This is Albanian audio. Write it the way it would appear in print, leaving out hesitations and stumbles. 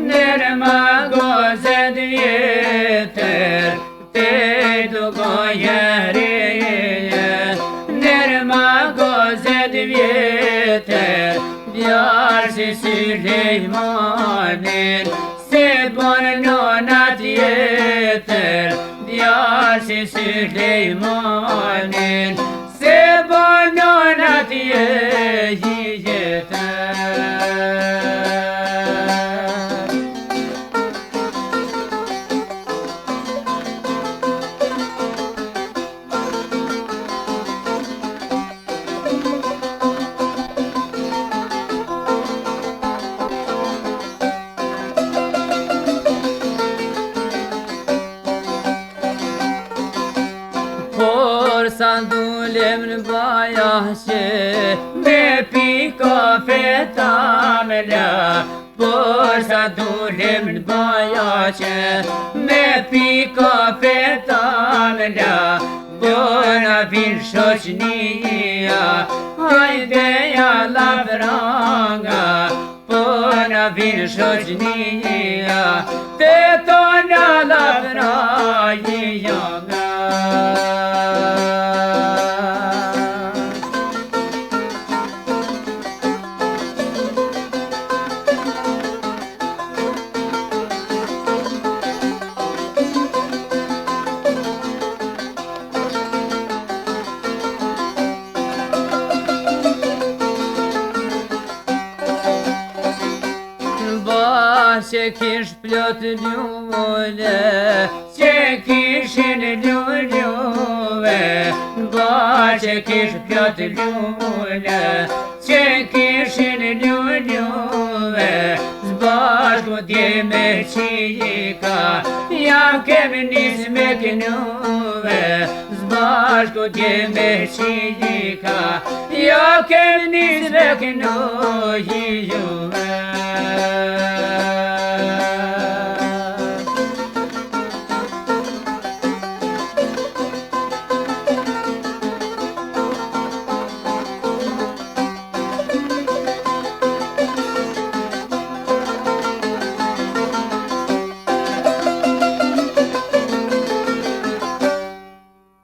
Nërma gozet vjetër te dugojeri Nërma gozet vjetër Djarë si Süleymanin Se bon nonat jetër Djarë si Süleymanin Se bon nonat jetër Por sa ndulem në bajashe Me pi kafe tamla Por sa ndulem në bajashe Me pi kafe tamla Bona vin shoqnia Hajde ja la vranga Bona vin shoqnia Te tona la vranga Që kish plot lule Që kishin lulluve Ba që kish plot lule Që kishin lulluve Zbashku dje me qika Jam kem nis me kënuve Zbashku dje me qika Jam kem nis me kënuve